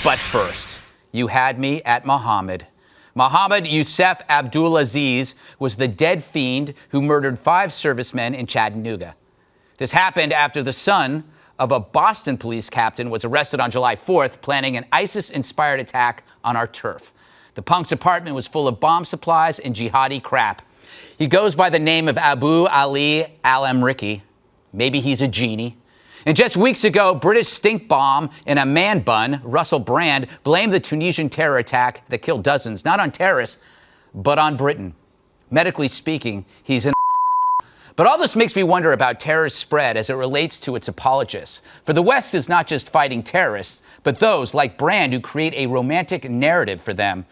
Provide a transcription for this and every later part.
But first, you had me at Muhammad. Mohammed Youssef Abdulaziz was the dead fiend who murdered 5 servicemen in Chattanooga. This happened after the son of a Boston police captain was arrested on July 4th, planning an ISIS-inspired attack on our turf. The punk's apartment was full of bomb supplies and jihadi crap. He goes by the name of Abu Ali al-Amriki. Maybe he's a genie. And just weeks ago, British stink bomb in a man bun, Russell Brand, blamed the Tunisian terror attack that killed dozens, not on terrorists, but on Britain. Medically speaking, he's an But all this makes me wonder about terror's spread as it relates to its apologists. For the West is not just fighting terrorists, but those like Brand who create a romantic narrative for them.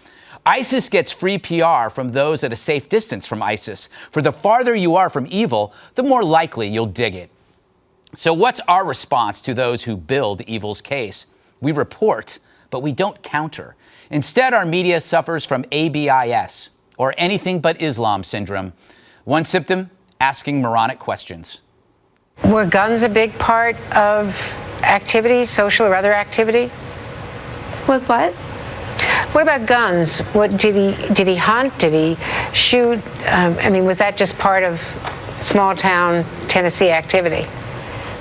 ISIS gets free PR from those at a safe distance from ISIS. For the farther you are from evil, the more likely you'll dig it. So what's our response to those who build evil's case? We report, but we don't counter. Instead, our media suffers from ABIS, or anything but Islam syndrome. One symptom, asking moronic questions. Were guns a big part of activity, social or other activity? Was what? What about guns? What did he hunt? Did he shoot? Was that just part of small town Tennessee activity?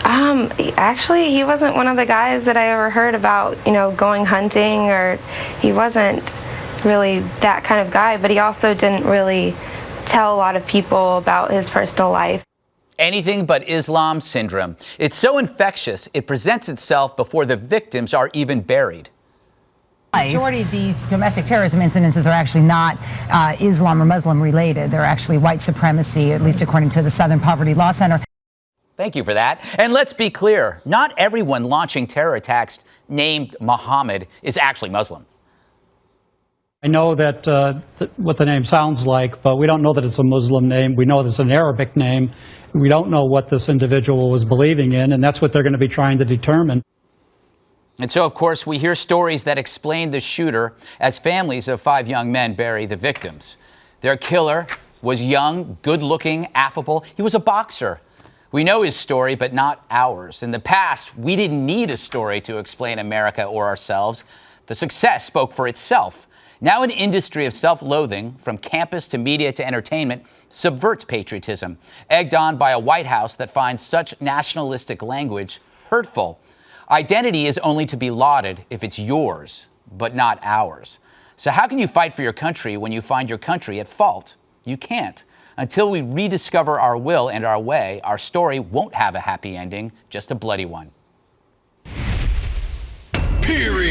Actually, he wasn't one of the guys that I ever heard about, going hunting, or he wasn't really that kind of guy, but he also didn't really tell a lot of people about his personal life. Anything but Islam syndrome. It's so infectious, it presents itself before the victims are even buried. The majority of these domestic terrorism incidences are actually not Islam or Muslim related. They're actually white supremacy, at least according to the Southern Poverty Law Center. Thank you for that. And let's be clear, not everyone launching terror attacks named Muhammad is actually Muslim. I know that what the name sounds like, but we don't know that it's a Muslim name. We know it's an Arabic name. We don't know what this individual was believing in, and that's what they're going to be trying to determine. And so, of course, we hear stories that explain the shooter as families of 5 young men bury the victims. Their killer was young, good-looking, affable. He was a boxer. We know his story, but not ours. In the past, we didn't need a story to explain America or ourselves. The success spoke for itself. Now an industry of self-loathing, from campus to media to entertainment, subverts patriotism, egged on by a White House that finds such nationalistic language hurtful. Identity is only to be lauded if it's yours, but not ours. So how can you fight for your country when you find your country at fault? You can't. Until we rediscover our will and our way, our story won't have a happy ending, just a bloody one. Period.